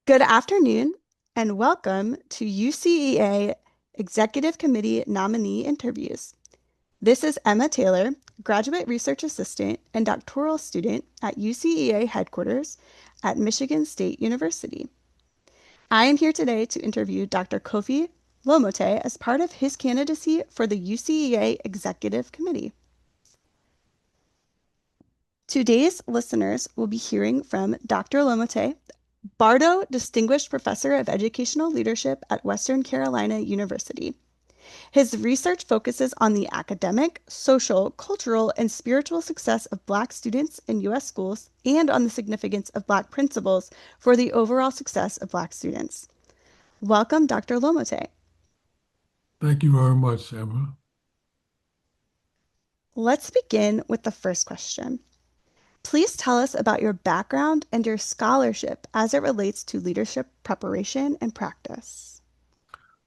Good afternoon, and welcome to UCEA Executive Committee nominee interviews. This is Emma Taylor, graduate research assistant and doctoral student at UCEA headquarters at Michigan State University. I am here today to interview Dr. Kofi Lomotey as part of his candidacy for the UCEA Executive Committee. Today's listeners will be hearing from Dr. Lomotey, Bardo Distinguished Professor of Educational Leadership at Western Carolina University. His research focuses on the academic, social, cultural, and spiritual success of Black students in U.S. schools and on the significance of Black principles for the overall success of Black students. Welcome, Dr. Lomotey. Thank you very much, Emma. Let's begin with the first question. Please tell us about your background and your scholarship as it relates to leadership preparation and practice.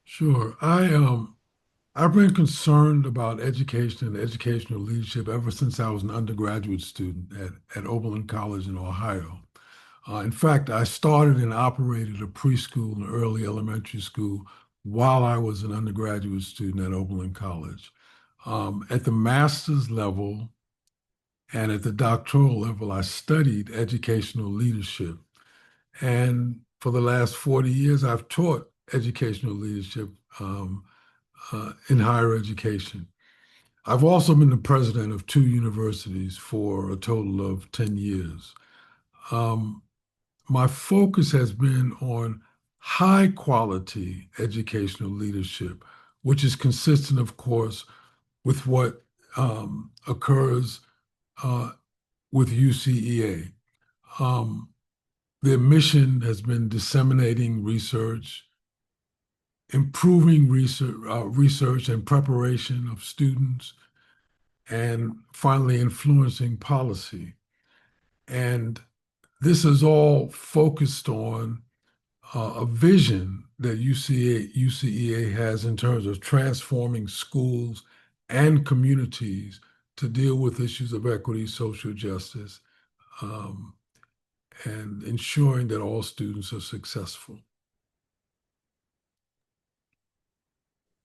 Sure. I've been concerned about education and educational leadership ever since I was an undergraduate student at Oberlin College in Ohio. In fact, I started and operated a preschool and early elementary school while I was an undergraduate student at Oberlin College. At the master's level and at the doctoral level, I studied educational leadership. And for the last 40 years, I've taught educational leadership in higher education. I've also been the president of two universities for a total of 10 years. Um, my focus has been on high quality educational leadership, which is consistent, of course, with what occurs uh, with UCEA. Their mission has been disseminating research, improving research and preparation of students, and finally influencing policy. And this is all focused on a vision that UCEA has in terms of transforming schools and communities to deal with issues of equity, social justice, um, and ensuring that all students are successful.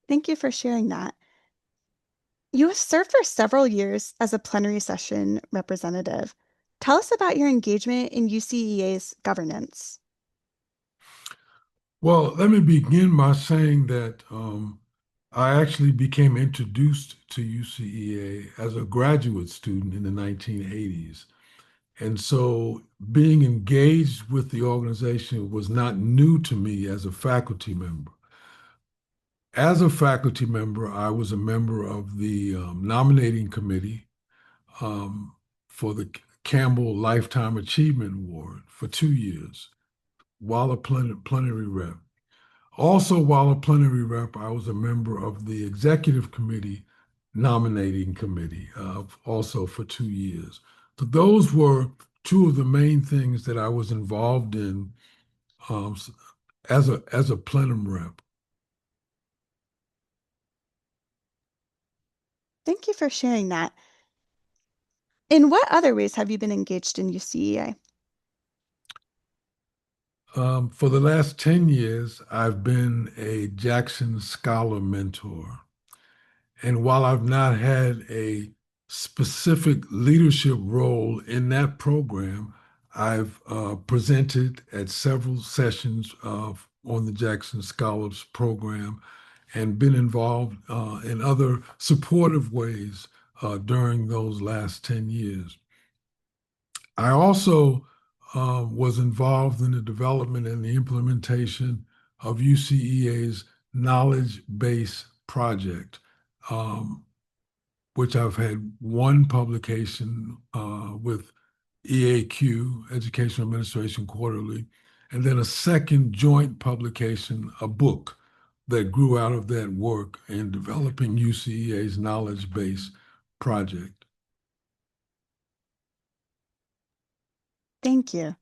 Thank you for sharing that. You have served for several years as a plenary session representative. Tell us about your engagement in UCEA's governance. Well, let me begin by saying that I actually became introduced to UCEA as a graduate student in the 1980s. And so being engaged with the organization was not new to me as a faculty member. As a faculty member, I was a member of the nominating committee um, for the Campbell Lifetime Achievement Award for 2 years while a plenary rep. Also, while a plenary rep, I was a member of the executive committee nominating committee, also for 2 years. So those were two of the main things that I was involved in um, as a plenum rep. Thank you for sharing that. In what other ways have you been engaged in UCEA? For the last 10 years, I've been a Jackson Scholar Mentor. And while I've not had a specific leadership role in that program, I've presented at several sessions on the Jackson Scholars Program and been involved in other supportive ways during those last 10 years. I also was involved in the development and the implementation of UCEA's knowledge base project, um, which I've had one publication with EAQ, Educational Administration Quarterly, and then a second joint publication, a book that grew out of that work in developing UCEA's knowledge base project. Thank you.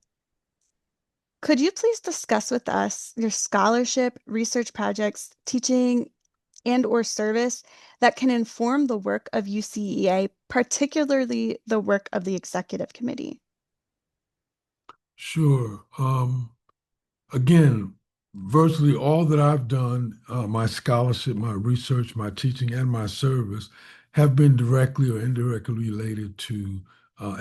Could you please discuss with us your scholarship, research projects, teaching, and/or service that can inform the work of UCEA, particularly the work of the executive committee? Sure. Again, virtually all that I've done, my scholarship, my research, my teaching, and my service have been directly or indirectly related to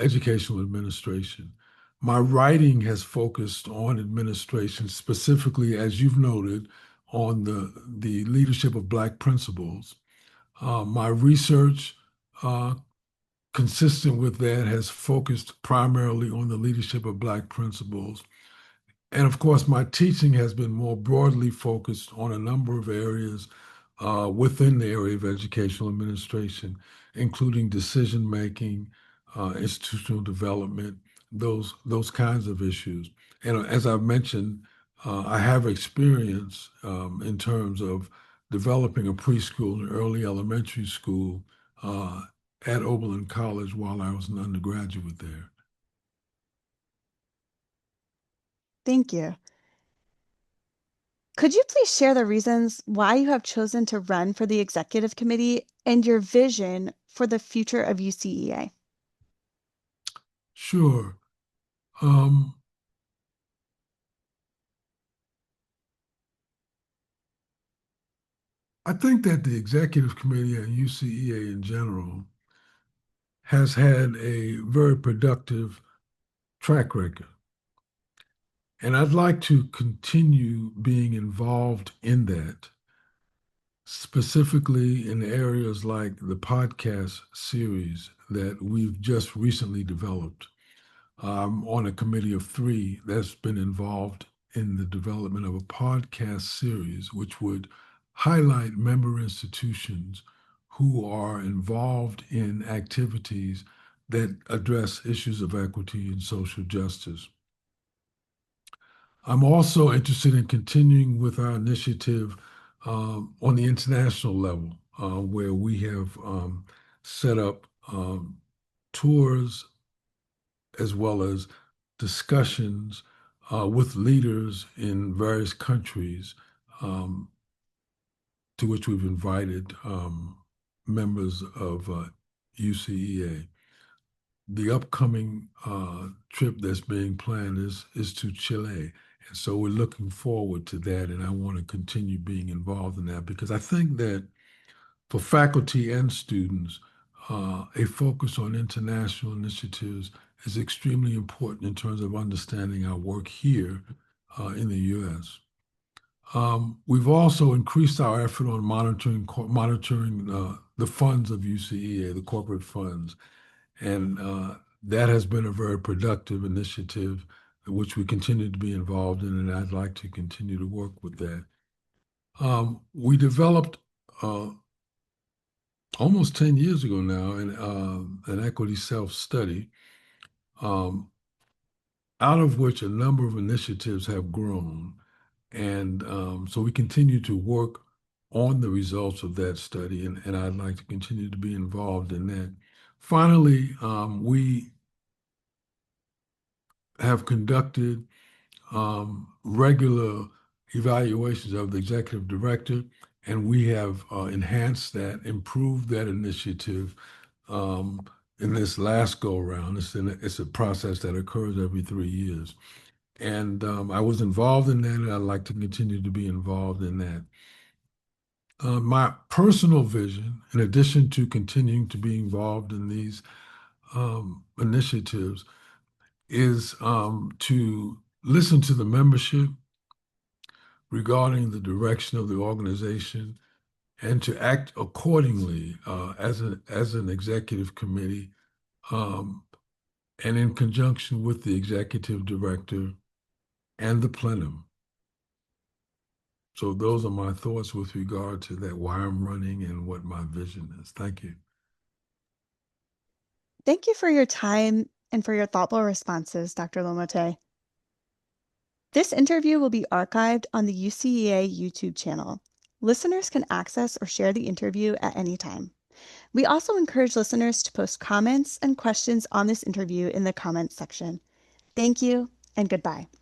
educational administration. My writing has focused on administration, specifically, as you've noted, on the leadership of Black principals. My research, uh, consistent with that, has focused primarily on the leadership of Black principals. And of course, my teaching has been more broadly focused on a number of areas within the area of educational administration, including decision making, institutional development, those kinds of issues. And as I've mentioned, I have experience in terms of developing a preschool and early elementary school uh, at Oberlin College while I was an undergraduate there. Thank you. Could you please share the reasons why you have chosen to run for the executive committee and your vision for the future of UCEA? Sure. Um, I think that the executive committee at UCEA in general has had a very productive track record. And I'd like to continue being involved in that, specifically in areas like the podcast series that we've just recently developed. I'm on a committee of three that's been involved in the development of a podcast series, which would highlight member institutions who are involved in activities that address issues of equity and social justice. I'm also interested in continuing with our initiative on the international level, where we have set up tours as well as discussions with leaders in various countries to which we've invited members of UCEA. The upcoming trip that's being planned is to Chile. And so we're looking forward to that. And I want to continue being involved in that because I think that for faculty and students, a focus on international initiatives is extremely important in terms of understanding our work here in the U.S. We've also increased our effort on monitoring the funds of UCEA, the corporate funds, and that has been a very productive initiative, which we continue to be involved in, and I'd like to continue to work with that. We developed uh, almost 10 years ago now an equity self-study, um, out of which a number of initiatives have grown. And so we continue to work on the results of that study, and I'd like to continue to be involved in that. Finally, we have conducted regular evaluations of the executive director, and we have enhanced that, improved that initiative in this last go around. It's a process that occurs every 3 years. And I was involved in that, and I'd like to continue to be involved in that. My personal vision, in addition to continuing to be involved in these initiatives, is to listen to the membership regarding the direction of the organization and to act accordingly as an executive committee um, and in conjunction with the executive director and the plenum. So those are my thoughts with regard to that, why I'm running and what my vision is. Thank you. Thank you for your time and for your thoughtful responses, Dr. Lomotey. This interview will be archived on the UCEA YouTube channel. Listeners can access or share the interview at any time. We also encourage listeners to post comments and questions on this interview in the comments section. Thank you and goodbye.